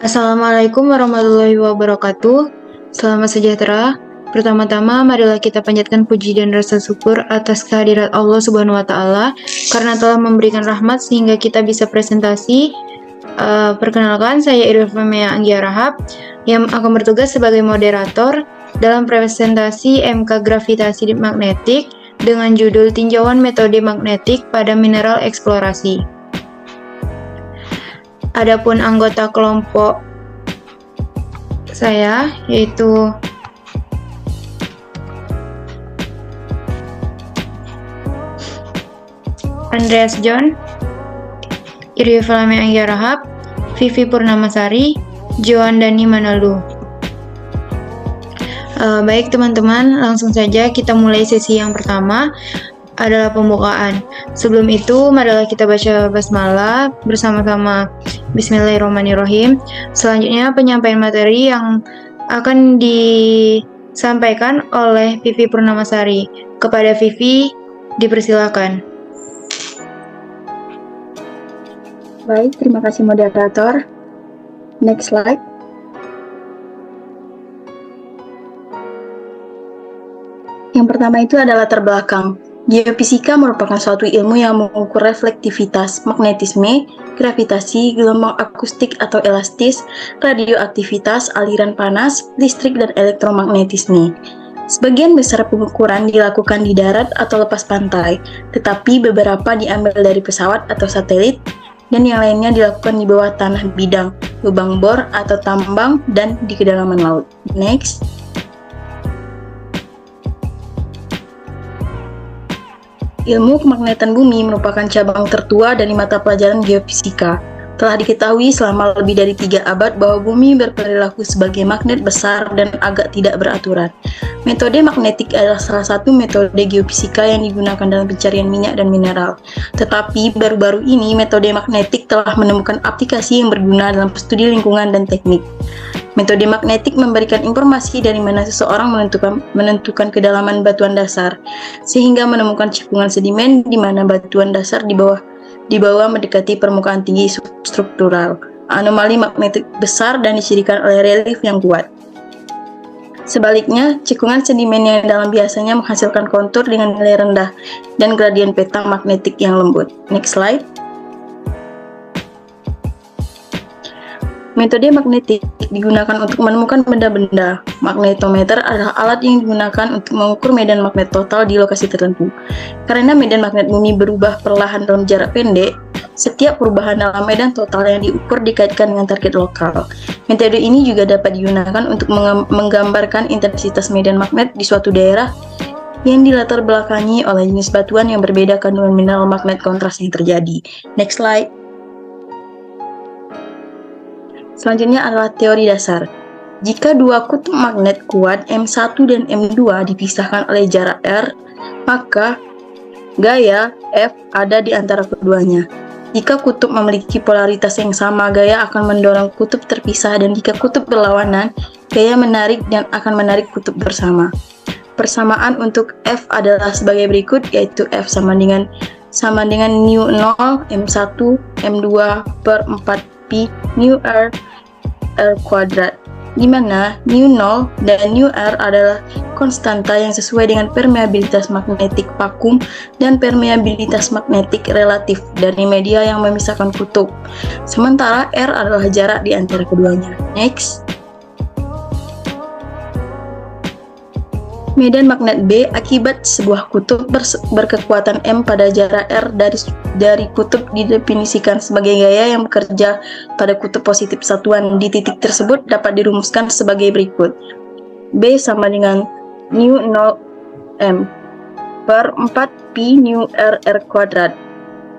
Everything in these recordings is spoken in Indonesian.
Assalamualaikum warahmatullahi wabarakatuh. Selamat sejahtera. Pertama-tama, marilah kita panjatkan puji dan rasa syukur atas kehadirat Allah Subhanahu wa Ta'ala karena telah memberikan rahmat sehingga kita bisa presentasi. Perkenalkan, saya Irfamea Anggia Rahab yang akan bertugas sebagai moderator dalam presentasi MK Gravitasi Magnetik dengan judul Tinjauan Metode Magnetik pada Mineral Eksplorasi. Adapun anggota kelompok saya yaitu Andreas John, Irfamea Anggia Rahab, Vivi Purnamasari, Joan Dani Manalu. Baik teman-teman, langsung saja kita mulai sesi yang pertama adalah pembukaan. Sebelum itu, marilah kita baca basmalah bersama-sama. Bismillahirrahmanirrahim. Selanjutnya penyampaian materi yang akan disampaikan oleh Vivi Purnamasari. Kepada Vivi, dipersilakan. Baik, terima kasih moderator. Next slide. Yang pertama itu adalah latar belakang. Geofisika merupakan suatu ilmu yang mengukur reflektivitas, magnetisme, gravitasi, gelombang akustik atau elastis, radioaktivitas, aliran panas, listrik, dan elektromagnetisme. Sebagian besar pengukuran dilakukan di darat atau lepas pantai, tetapi beberapa diambil dari pesawat atau satelit, dan yang lainnya dilakukan di bawah tanah bidang, lubang bor atau tambang, dan di kedalaman laut. Next. Ilmu kemagnetan bumi merupakan cabang tertua dari mata pelajaran geofisika. Telah diketahui selama lebih dari 3 abad bahwa bumi berperilaku sebagai magnet besar dan agak tidak beraturan. Metode magnetik adalah salah satu metode geofisika yang digunakan dalam pencarian minyak dan mineral. Tetapi baru-baru ini metode magnetik telah menemukan aplikasi yang berguna dalam studi lingkungan dan teknik. Metode magnetik memberikan informasi dari mana seseorang menentukan kedalaman batuan dasar, sehingga menemukan cekungan sedimen di mana batuan dasar di bawah mendekati permukaan tinggi substruktural. Anomali magnetik besar dan dicirikan oleh relief yang kuat. Sebaliknya, cekungan sedimen yang dalam biasanya menghasilkan kontur dengan nilai rendah dan gradien peta magnetik yang lembut. Next slide. Metode magnetik digunakan untuk menemukan benda-benda. Magnetometer adalah alat yang digunakan untuk mengukur medan magnet total di lokasi tertentu. Karena medan magnet bumi berubah perlahan dalam jarak pendek, setiap perubahan dalam medan total yang diukur dikaitkan dengan target lokal. Metode ini juga dapat digunakan untuk menggambarkan intensitas medan magnet di suatu daerah yang dilatar belakangi oleh jenis batuan yang berbeda kandungan mineral magnet kontras yang terjadi. Next slide. Selanjutnya adalah teori dasar. Jika dua kutub magnet kuat M1 dan M2 dipisahkan oleh jarak R, maka gaya F ada di antara keduanya. Jika kutub memiliki polaritas yang sama, gaya akan mendorong kutub terpisah, dan jika kutub berlawanan, gaya menarik dan akan menarik kutub bersama. Persamaan untuk F adalah sebagai berikut, yaitu F sama dengan nu 0 M1 M2 per 4pi nu R kuadrat, di mana nu 0 dan nu R adalah konstanta yang sesuai dengan permeabilitas magnetik vakum dan permeabilitas magnetik relatif dari media yang memisahkan kutub. Sementara R adalah jarak di antara keduanya. Next. Medan magnet B akibat sebuah kutub berkekuatan M pada jarak R dari kutub didefinisikan sebagai gaya yang bekerja pada kutub positif satuan. Di titik tersebut dapat dirumuskan sebagai berikut. B sama dengan nu 0 M per 4pi nu R kuadrat.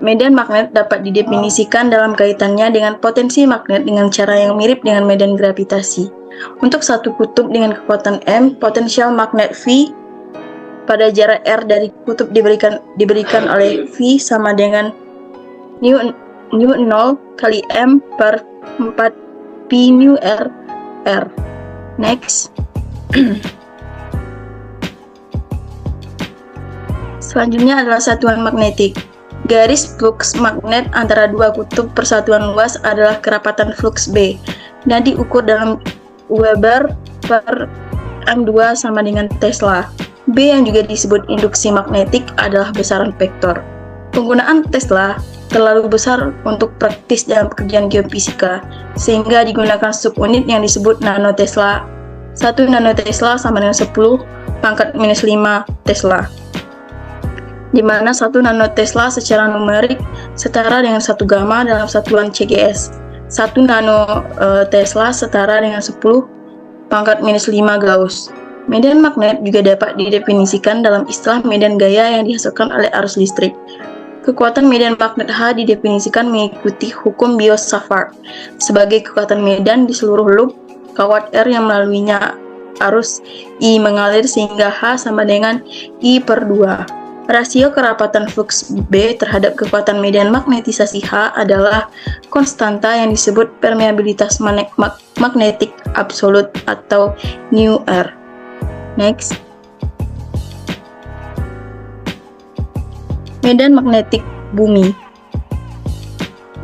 Medan magnet dapat didefinisikan dalam kaitannya dengan potensi magnet dengan cara yang mirip dengan medan gravitasi. Untuk satu kutub dengan kekuatan M, potensial magnet V pada jarak R dari kutub diberikan oleh V sama dengan nu 0 kali M per 4pi nu R. Next. Selanjutnya adalah satuan magnetik. Garis flux magnet antara dua kutub persatuan luas adalah kerapatan flux B. dan diukur dalam Weber per M2 sama dengan Tesla. B yang juga disebut induksi magnetik adalah besaran vektor. Penggunaan Tesla terlalu besar untuk praktis dalam pekerjaan geofisika, sehingga digunakan subunit yang disebut nanotesla. 1 nanotesla sama dengan 10 pangkat minus 5 Tesla, di mana 1 nanotesla secara numerik setara dengan 1 gamma dalam satuan CGS. 1 nanotesla setara dengan 10 pangkat minus 5 Gauss. Medan magnet juga dapat didefinisikan dalam istilah medan gaya yang dihasilkan oleh arus listrik. Kekuatan medan magnet H didefinisikan mengikuti hukum Biot-Savart sebagai kekuatan medan di seluruh loop kawat R yang melaluinya arus I mengalir sehingga H sama dengan I per 2. Rasio kerapatan flux B terhadap kekuatan medan magnetisasi H adalah konstanta yang disebut permeabilitas magnetik absolut atau nu R. Next. Medan magnetik bumi.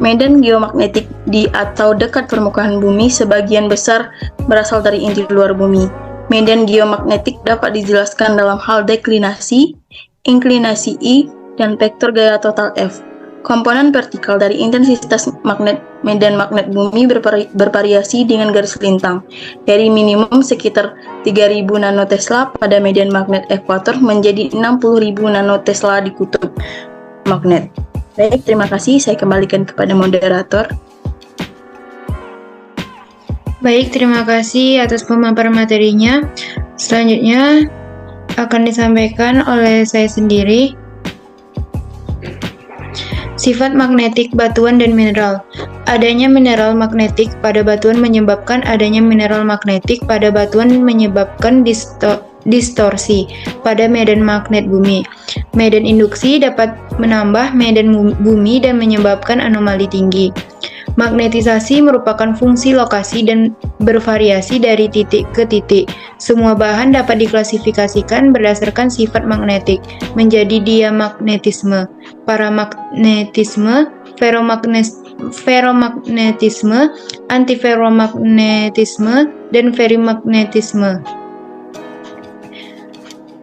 Medan geomagnetik di atau dekat permukaan bumi sebagian besar berasal dari inti luar bumi. Medan geomagnetik dapat dijelaskan dalam hal deklinasi, inklinasi I, dan vektor gaya total F. Komponen vertikal dari intensitas medan magnet bumi bervariasi dengan garis lintang, dari minimum sekitar 3000 nanotesla pada medan magnet ekuator menjadi 60.000 nanotesla di kutub magnet. Baik, terima kasih. Saya kembalikan kepada moderator. Baik, terima kasih atas pemaparan materinya. Selanjutnya akan disampaikan oleh saya sendiri. Sifat magnetik batuan dan mineral. Adanya mineral magnetik pada batuan menyebabkan adanya mineral magnetik pada batuan menyebabkan distorsi pada medan magnet bumi. Medan induksi dapat menambah medan bumi dan menyebabkan anomali tinggi. Magnetisasi merupakan fungsi lokasi dan bervariasi dari titik ke titik. Semua bahan dapat diklasifikasikan berdasarkan sifat magnetik menjadi diamagnetisme, paramagnetisme, ferromagnetisme, antiferromagnetisme, dan ferimagnetisme.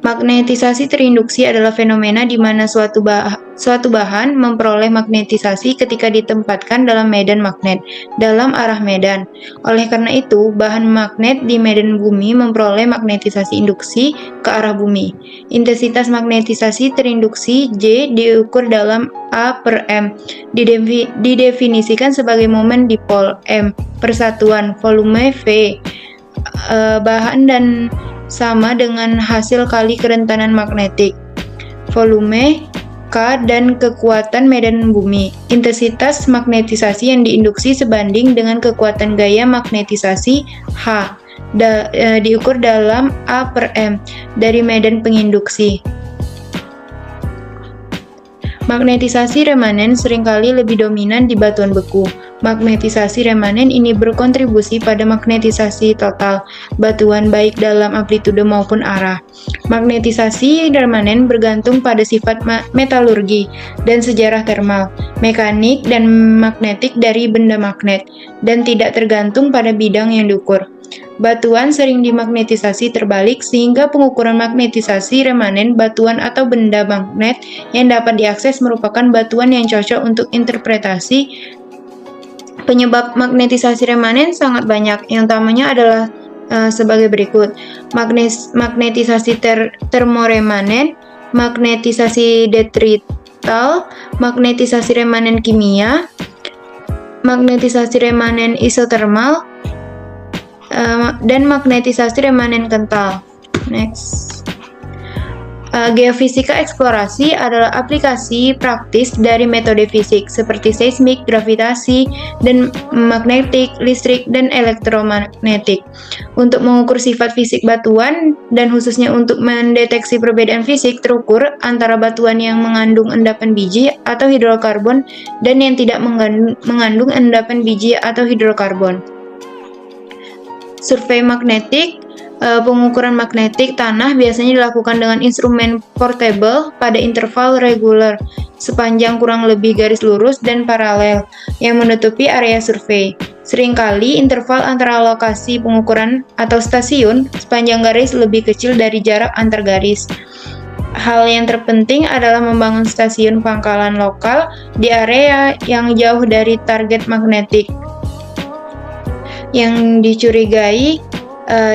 Magnetisasi terinduksi adalah fenomena di mana suatu bahan memperoleh magnetisasi ketika ditempatkan dalam medan magnet dalam arah medan. Oleh karena itu, bahan magnet di medan bumi memperoleh magnetisasi induksi ke arah bumi. Intensitas magnetisasi terinduksi J diukur dalam A per M. Didefinisikan sebagai momen dipol M per satuan volume V. Bahan dan sama dengan hasil kali kerentanan magnetik, volume K, dan kekuatan medan bumi. Intensitas magnetisasi yang diinduksi sebanding dengan kekuatan gaya magnetisasi H, diukur dalam A per M dari medan penginduksi. Magnetisasi remanen seringkali lebih dominan di batuan beku. Magnetisasi remanen ini berkontribusi pada magnetisasi total batuan baik dalam amplitude maupun arah. Magnetisasi remanen bergantung pada sifat metalurgi dan sejarah termal, mekanik, dan magnetik dari benda magnet, dan tidak tergantung pada bidang yang diukur. Batuan sering dimagnetisasi terbalik sehingga pengukuran magnetisasi remanen batuan atau benda magnet yang dapat diakses merupakan batuan yang cocok untuk interpretasi. Penyebab magnetisasi remanen sangat banyak. Yang utamanya adalah sebagai berikut: magnetisasi termoremanen, magnetisasi detrital, magnetisasi remanen kimia, magnetisasi remanen isotermal, dan magnetisasi remanen kental. Next. Geofisika eksplorasi adalah aplikasi praktis dari metode fisik seperti seismik, gravitasi, dan magnetik, listrik, dan elektromagnetik untuk mengukur sifat fisik batuan dan khususnya untuk mendeteksi perbedaan fisik terukur antara batuan yang mengandung endapan biji atau hidrokarbon dan yang tidak mengandung endapan biji atau hidrokarbon. Survei magnetik. Pengukuran magnetik tanah biasanya dilakukan dengan instrumen portable pada interval reguler sepanjang kurang lebih garis lurus dan paralel yang menutupi area survei. Seringkali interval antara lokasi pengukuran atau stasiun sepanjang garis lebih kecil dari jarak antar garis. Hal yang terpenting adalah membangun stasiun pangkalan lokal di area yang jauh dari target magnetik yang dicurigai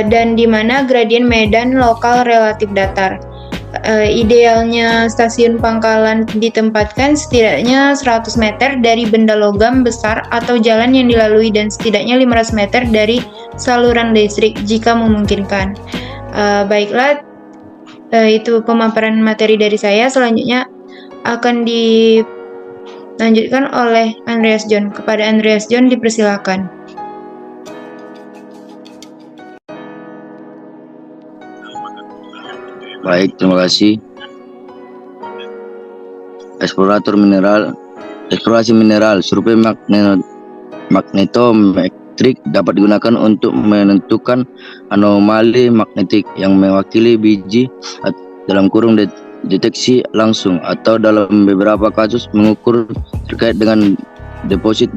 dan di mana gradien medan lokal relatif datar. Idealnya stasiun pangkalan ditempatkan setidaknya 100 meter dari benda logam besar atau jalan yang dilalui dan setidaknya 500 meter dari saluran listrik jika memungkinkan. Baiklah, itu pemaparan materi dari saya. Selanjutnya akan dilanjutkan oleh Andreas John. Kepada Andreas John dipersilakan. Baik, terima kasih. Eksplorasi mineral, survei magnetometrik dapat digunakan untuk menentukan anomali magnetik yang mewakili biji dalam kurung deteksi langsung atau dalam beberapa kasus mengukur terkait dengan deposit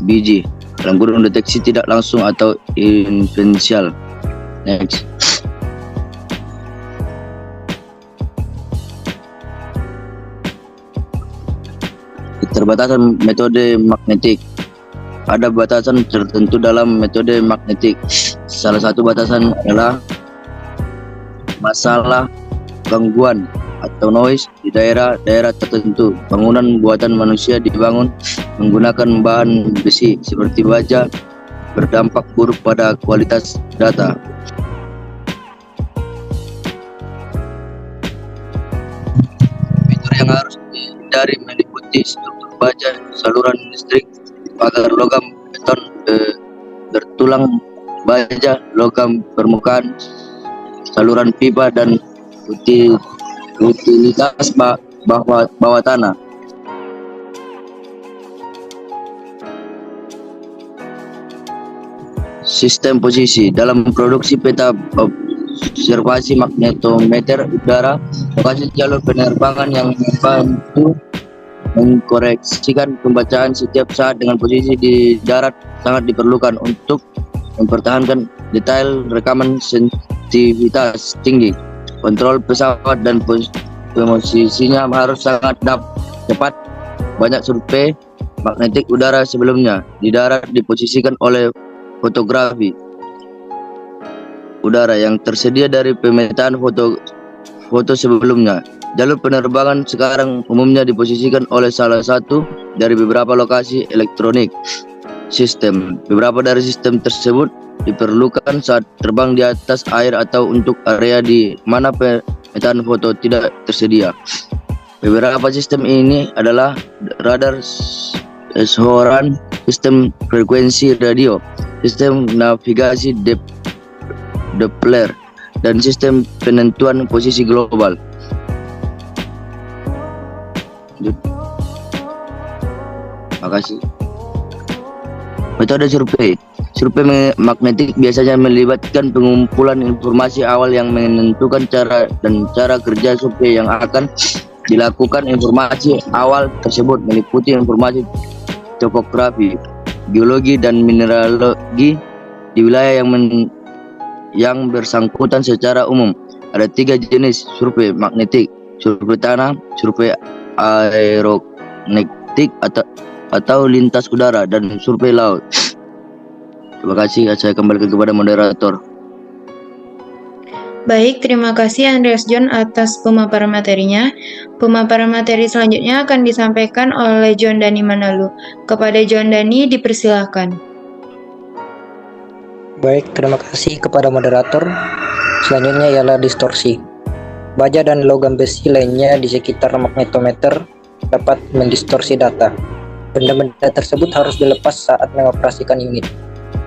biji dalam kurung deteksi tidak langsung atau inferensial. Next. Keterbatasan metode magnetik. Ada batasan tertentu dalam metode magnetik. Salah satu batasan adalah masalah gangguan atau noise di daerah-daerah tertentu. Bangunan buatan manusia dibangun menggunakan bahan besi seperti baja berdampak buruk pada kualitas data. Fitur yang harus dihindari meliputi struktur baja, saluran listrik, pagar logam beton bertulang baja, logam permukaan, saluran pipa, dan utilitas bawah tanah. Sistem posisi dalam produksi peta observasi magnetometer udara, lokasi jalur penerbangan yang membantu mengkoreksikan pembacaan setiap saat dengan posisi di darat sangat diperlukan untuk mempertahankan detail rekaman sensitivitas tinggi. Kontrol pesawat dan posisinya harus sangat cepat. Banyak survei magnetik udara sebelumnya di darat diposisikan oleh fotografi udara yang tersedia dari pemetaan foto sebelumnya. Jalur penerbangan sekarang umumnya diposisikan oleh salah satu dari beberapa lokasi elektronik sistem. Beberapa dari sistem tersebut diperlukan saat terbang di atas air atau untuk area di mana pemetaan foto tidak tersedia. Beberapa sistem ini adalah radar Shoran, sistem frekuensi radio, sistem navigasi Doppler, dan sistem penentuan posisi global. Terima kasih. Metode survei. Survei magnetik biasanya melibatkan pengumpulan informasi awal yang menentukan cara kerja survei yang akan dilakukan. Informasi awal tersebut meliputi informasi topografi, geologi, dan mineralogi di wilayah yang bersangkutan. Secara umum ada 3 jenis survei magnetik: survei tanah, survei aeronautik atau lintas udara, dan survei laut. Terima kasih. Saya kembalikan kepada moderator. Baik, terima kasih Andreas John atas pemaparan materinya. Pemaparan materi selanjutnya akan disampaikan oleh John Dani Manalu. Kepada John Dani dipersilakan. Baik, terima kasih kepada moderator. Selanjutnya ialah distorsi. Baja dan logam besi lainnya di sekitar magnetometer dapat mendistorsi data. Benda-benda tersebut harus dilepas saat mengoperasikan unit.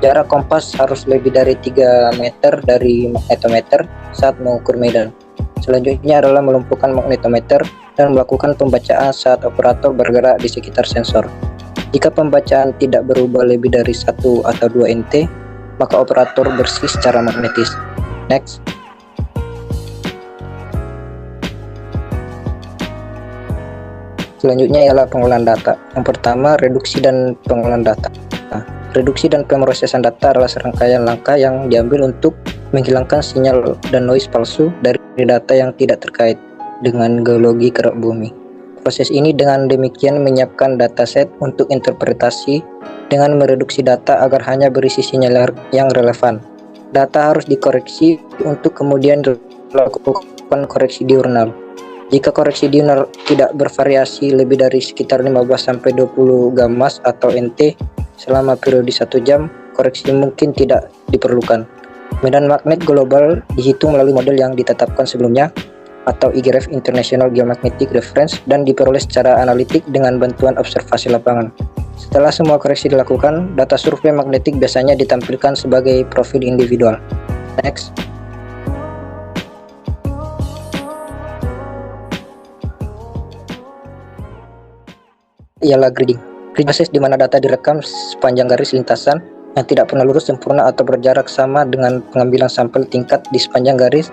Jarak kompas harus lebih dari 3 meter dari magnetometer saat mengukur medan. Selanjutnya adalah melumpuhkan magnetometer dan melakukan pembacaan saat operator bergerak di sekitar sensor. Jika pembacaan tidak berubah lebih dari 1 atau 2 NT, maka operator bersih secara magnetis. Next. Selanjutnya ialah pengolahan data. Yang pertama, reduksi dan pengolahan data. Reduksi dan pemrosesan data adalah serangkaian langkah yang diambil untuk menghilangkan sinyal dan noise palsu dari data yang tidak terkait dengan geologi kerak bumi. Proses ini dengan demikian menyiapkan dataset untuk interpretasi dengan mereduksi data agar hanya berisi sinyal yang relevan. Data harus dikoreksi untuk kemudian dilakukan koreksi diurnal. Jika koreksi diurnal tidak bervariasi lebih dari sekitar 15-20 gammas atau NT selama periode 1 jam, koreksi mungkin tidak diperlukan. Medan magnet global dihitung melalui model yang ditetapkan sebelumnya atau IGREF International Geomagnetic Reference dan diperoleh secara analitik dengan bantuan observasi lapangan. Setelah semua koreksi dilakukan, data survei magnetik biasanya ditampilkan sebagai profil individual. Next. Ialah griding. Proses di mana data direkam sepanjang garis lintasan yang tidak pernah lurus sempurna atau berjarak sama dengan pengambilan sampel tingkat di sepanjang garis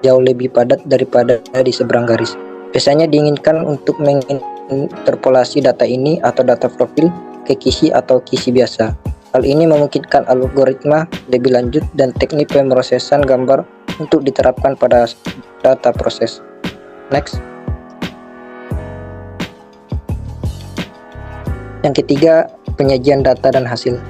jauh lebih padat daripada di seberang garis. Biasanya diinginkan untuk menginterpolasi data ini atau data profil ke kisi atau kisi biasa. Hal ini memungkinkan algoritma lebih lanjut dan teknik pemrosesan gambar untuk diterapkan pada data proses. Next. Yang ketiga, penyajian data dan hasil.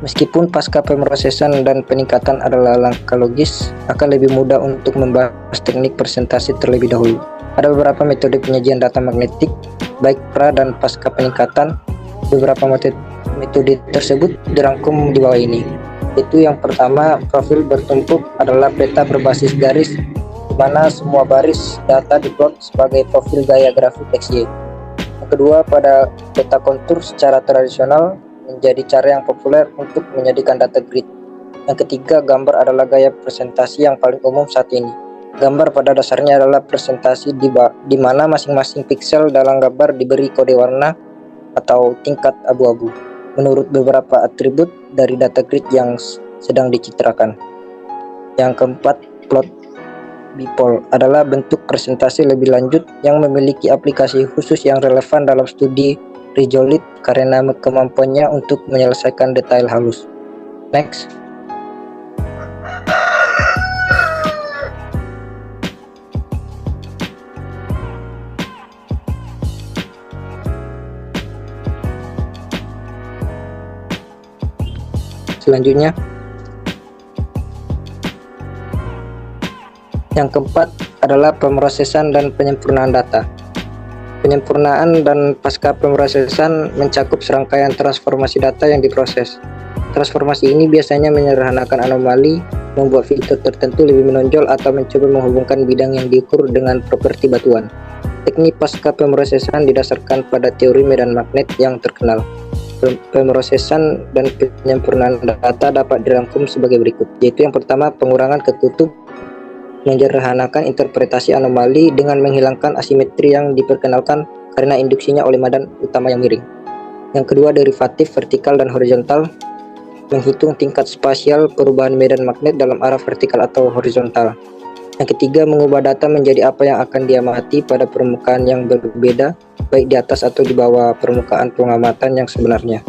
Meskipun pasca pemrosesan dan peningkatan adalah langkah logis, akan lebih mudah untuk membahas teknik presentasi terlebih dahulu. Ada beberapa metode penyajian data magnetik, baik pra dan pasca peningkatan. Beberapa metode tersebut dirangkum di bawah ini. Itu yang pertama, profil bertumpuk adalah peta berbasis garis, di mana semua baris data diplot sebagai profil gaya grafik XY. Kedua, pada peta kontur secara tradisional menjadi cara yang populer untuk menjadikan data grid. Yang ketiga, gambar adalah gaya presentasi yang paling umum saat ini. Gambar pada dasarnya adalah presentasi di mana masing-masing piksel dalam gambar diberi kode warna atau tingkat abu-abu menurut beberapa atribut dari data grid yang sedang dicitrakan. Yang keempat, plot bipol adalah bentuk presentasi lebih lanjut yang memiliki aplikasi khusus yang relevan dalam studi rizolit karena kemampuannya untuk menyelesaikan detail halus. Next. Selanjutnya, yang keempat adalah pemrosesan dan penyempurnaan data. Penyempurnaan dan pasca pemrosesan mencakup serangkaian transformasi data yang diproses. Transformasi ini biasanya menyederhanakan anomali, membuat filter tertentu lebih menonjol atau mencoba menghubungkan bidang yang diukur dengan properti batuan. Teknik pasca pemrosesan didasarkan pada teori medan magnet yang terkenal. Pemrosesan dan penyempurnaan data dapat dirangkum sebagai berikut, yaitu yang pertama, pengurangan ketutup, menyederhanakan interpretasi anomali dengan menghilangkan asimetri yang diperkenalkan karena induksinya oleh medan utama yang miring. Yang kedua, derivatif vertikal dan horizontal, menghitung tingkat spasial perubahan medan magnet dalam arah vertikal atau horizontal. Yang ketiga, mengubah data menjadi apa yang akan diamati pada permukaan yang berbeda, baik di atas atau di bawah permukaan pengamatan yang sebenarnya.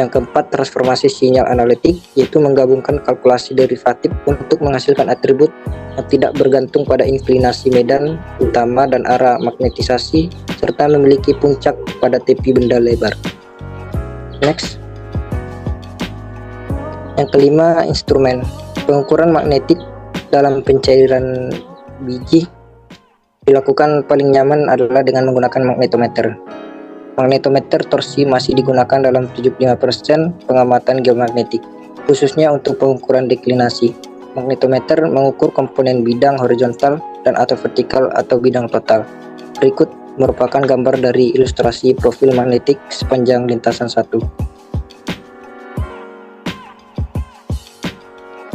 Yang keempat, transformasi sinyal analitik, yaitu menggabungkan kalkulasi derivatif untuk menghasilkan atribut yang tidak bergantung pada inklinasi medan utama dan arah magnetisasi, serta memiliki puncak pada tepi benda lebar. Next. Yang kelima, instrumen. Pengukuran magnetik dalam pencairan biji dilakukan paling nyaman adalah dengan menggunakan magnetometer. Magnetometer torsi masih digunakan dalam 75% pengamatan geomagnetik, khususnya untuk pengukuran deklinasi. Magnetometer mengukur komponen bidang horizontal dan atau vertikal atau bidang total. Berikut merupakan gambar dari ilustrasi profil magnetik sepanjang lintasan 1.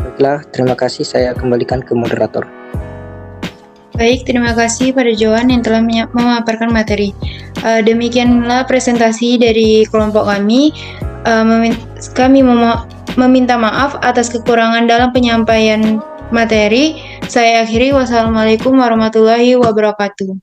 Baiklah, terima kasih, saya kembalikan ke moderator. Baik, terima kasih pada Johan yang telah memaparkan materi. Demikianlah presentasi dari kelompok kami. Kami meminta maaf atas kekurangan dalam penyampaian materi. Saya akhiri, wassalamualaikum warahmatullahi wabarakatuh.